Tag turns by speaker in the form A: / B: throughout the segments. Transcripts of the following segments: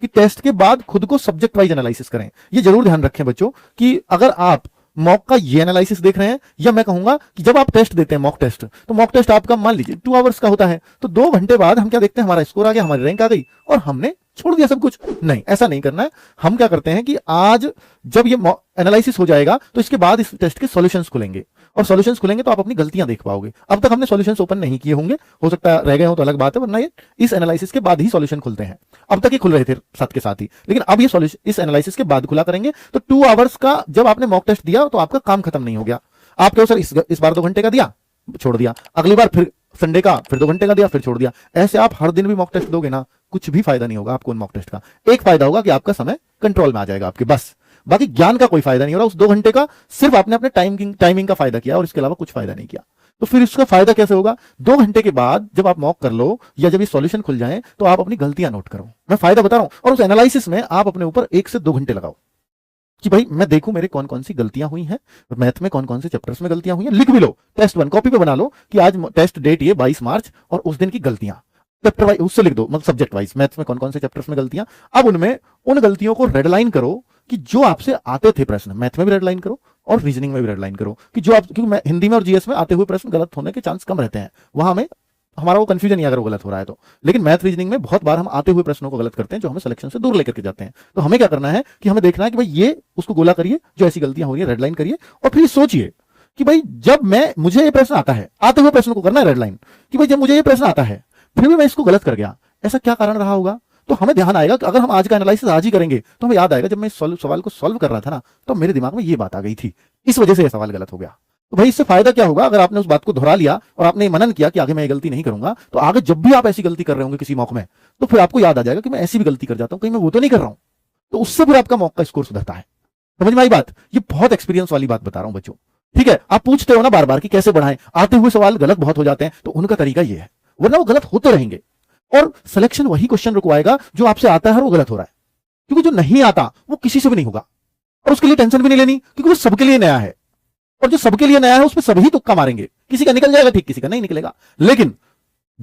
A: कि टेस्ट के बाद खुद को सब्जेक्ट वाइज एनालिसिस करें। ये जरूर ध्यान रखें बच्चों कि अगर आप मॉक का ये एनालिसिस देख रहे हैं, या मैं कहूंगा कि जब आप टेस्ट देते हैं मॉक टेस्ट, तो मॉक टेस्ट आपका मान लीजिए 2 आवर्स का होता है, तो 2 घंटे बाद हम क्या देखते हैं, हमारा स्कोर आ गया, हमारी रैंक आ गई और हमने छोड़ दिया सब कुछ। नहीं, ऐसा नहीं करना है। हम क्या करते हैं कि आज जब ये एनालिसिस हो जाएगा तो इसके बाद इस टेस्ट के सॉल्यूशंस खुलेंगे, और सॉल्यूशंस खुलेंगे तो आप अपनी गलतियां देख पाओगे। अब तक हमने सॉल्यूशंस ओपन नहीं किए होंगे, हो सकता है रह गए हो तो अलग बात है, वरना ये इस एनालिसिस के बाद ही सॉल्यूशन खुलते हैं। अब तक ये खुल रहे थे साथ के साथ ही, लेकिन अब ये सॉल्यूशन इस एनालिसिस के बाद खुला करेंगे। तो 2 आवर्स का जब आपने मॉक टेस्ट दिया तो आपका काम खत्म नहीं हो गया। आप कहो सर इस बार 2 घंटे का दिया, छोड़ दिया, अगली बार फिर संडे का फिर 2 घंटे का दिया, फिर छोड़ दिया। ऐसे आप हर दिन भी मॉक टेस्ट दोगे ना, कुछ भी फायदा नहीं होगा आपको उन मॉक टेस्ट का। एक फायदा होगा कि आपका समय कंट्रोल में आ जाएगा आपके, बस। बाकी ज्ञान का कोई फायदा नहीं हो रहा। उस 2 घंटे का सिर्फ आपने अपने टाइमिंग का फायदा किया और इसके अलावा कुछ फायदा नहीं किया। तो फिर इसका फायदा कैसे होगा? 2 घंटे के बाद जब आप मॉक कर लो या जब ये सॉल्यूशन खुल जाए तो आप अपनी गलतियां नोट करो। मैं फायदा बता रहा हूं, और उस एनालिसिस में आप अपने ऊपर 1 से 2 घंटे लगाओ कि भाई मैं देखूं मेरे कौन कौन सी गलतियां हुई हैं, मैथ में कौन कौन से चैप्टर्स में गलतियां हुई हैं। लिख भी लो, टेस्ट 1 कॉपी पे बना लो कि आज टेस्ट डेट ये 22 मार्च और उस दिन की गलतियां चैप्टर वाइज उससे लिख दो, मतलब सब्जेक्ट वाइज मैथ्स में कौन कौन से चैप्टर्स में गलतियां। अब उनमें उन गलतियों को रेडलाइन करो कि जो आपसे आते थे प्रश्न, मैथ में भी रेडलाइन करो और रीजनिंग में भी रेडलाइन करो कि जो आप, क्योंकि हिंदी में और जीएस में आते हुए प्रश्न गलत होने के चांस कम रहते हैं, वहां में हमारा वो कंफ्यूजन नहीं अगर वो गलत हो रहा है तो। लेकिन मैथ रीजनिंग में बहुत बार हम आते हुए प्रश्नों को गलत करते हैं जो हमें सिलेक्शन से दूर लेकर के जाते हैं। तो हमें क्या करना है कि हमें देखना है कि भाई ये उसको गोला करिए, जो ऐसी गलतियां हो रही है रेडलाइन करिए, और फिर सोचिए कि भाई जब मुझे ये प्रश्न आता है, आते हुए प्रश्न को करना है रेडलाइन कि भाई जब मुझे ये प्रश्न आता है फिर भी मैं इसको गलत कर गया, ऐसा क्या कारण रहा होगा। तो हमें ध्यान आएगा कि अगर हम आज का एनालिसिस आज ही करेंगे तो हमें याद आएगा जब मैं इस सवाल को सॉल्व कर रहा था ना, तो मेरे दिमाग में ये बात आ गई थी, इस वजह से यह सवाल गलत हो गया। तो भाई इससे फायदा क्या होगा? अगर आपने उस बात को दोहरा लिया और आपने मनन किया कि आगे मैं ये गलती नहीं करूंगा, तो आगे जब भी आप ऐसी गलती कर रहे होंगे किसी मॉक में, तो फिर आपको याद आ जाएगा कि मैं ऐसी भी गलती कर जाता हूं, कहीं मैं वो तो नहीं कर रहा हूं। तो उससे फिर आपका मॉक का स्कोर सुधरता है। समझ में आई बात? ये बहुत एक्सपीरियंस वाली बात बता रहा हूं बच्चों, ठीक है। आप पूछते हो ना बार बार कि कैसे बढ़ाएं, आते हुए सवाल गलत बहुत हो जाते हैं, तो उनका तरीका ये है, वरना वो गलत होते रहेंगे और सिलेक्शन वही क्वेश्चन रुकवाएगा जो आपसे आता है और वो गलत हो रहा है। क्योंकि जो नहीं आता वो किसी से भी नहीं होगा, और उसके लिए टेंशन भी नहीं लेनी, क्योंकि वो सबके लिए नया है, और जो सबके लिए नया है उसमें सभी तुक्का मारेंगे, किसी का निकल जाएगा ठीक, किसी का नहीं निकलेगा। लेकिन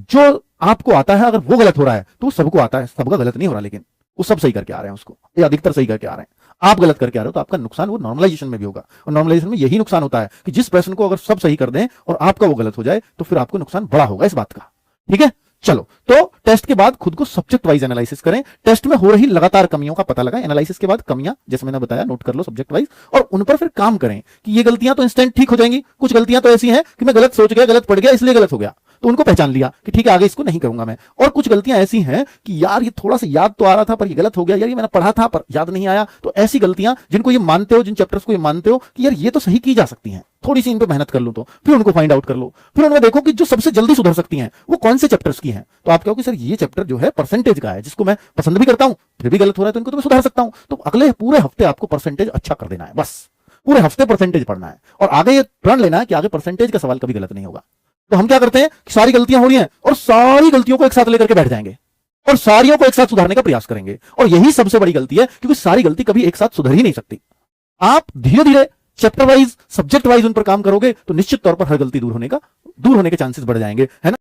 A: जो आपको आता है अगर वो गलत हो रहा है तो सबको आता है, सबका गलत नहीं हो रहा, लेकिन वो सब सही करके आ रहे हैं उसको, या अधिकतर सही करके आ रहे हैं। आप गलत करके आ रहे हो तो आपका नुकसान वो नॉर्मलाइजेशन में भी होगा, और नॉर्मलाइजेशन में यही नुकसान होता है कि जिस प्रश्न को अगर सब सही कर दें और आपका वो गलत हो जाए तो फिर आपको नुकसान बड़ा होगा इस बात का, ठीक है। चलो, तो टेस्ट के बाद खुद को सब्जेक्ट वाइज एनालिसिस करें, टेस्ट में हो रही लगातार कमियों का पता लगाएं, एनालिसिस के बाद कमियां जैसे मैंने बताया नोट कर लो सब्जेक्ट वाइज, और उन पर फिर काम करें कि ये गलतियां तो इंस्टेंट ठीक हो जाएंगी, कुछ गलतियां तो ऐसी हैं कि मैं गलत सोच गया, गलत पढ़ गया, इसलिए गलत हो गया, तो उनको पहचान लिया कि ठीक है आगे इसको नहीं करूंगा मैं। और कुछ गलतियां ऐसी हैं कि यार ये थोड़ा सा याद तो आ रहा था पर ये गलत हो गया, यार ये मैंने पढ़ा था पर याद नहीं आया। तो ऐसी गलतियां जिनको ये मानते हो, जिन चैप्टर्स को ये मानते हो कि यार ये तो सही की जा सकती हैं, थोड़ी सी इन पे मेहनत कर लो, तो फिर उनको फाइंड आउट कर लो, फिर उनमें देखो कि जो सबसे जल्दी सुधर सकती हैं वो कौन से चैप्टर्स की हैं। तो आप कहो कि सर ये चैप्टर जो है परसेंटेज का है, जिसको मैं पसंद भी करता हूं फिर भी गलत हो रहा है, तो इनको तो मैं सुधार सकता हूं। तो अगले पूरे हफ्ते आपको परसेंटेज अच्छा कर देना है, बस पूरे हफ्ते परसेंटेज पढ़ना है, और आगे ये प्रण लेना है कि आगे परसेंटेज का सवाल कभी गलत नहीं होगा। तो हम क्या करते हैं कि सारी गलतियां हो रही हैं और सारी गलतियों को एक साथ लेकर के बैठ जाएंगे और सारियों को एक साथ सुधारने का प्रयास करेंगे, और यही सबसे बड़ी गलती है, क्योंकि सारी गलती कभी एक साथ सुधर ही नहीं सकती। आप धीरे धीरे चैप्टर वाइज, सब्जेक्ट वाइज उन पर काम करोगे तो निश्चित तौर पर हर गलती दूर होने के चांसेस बढ़ जाएंगे, है ना।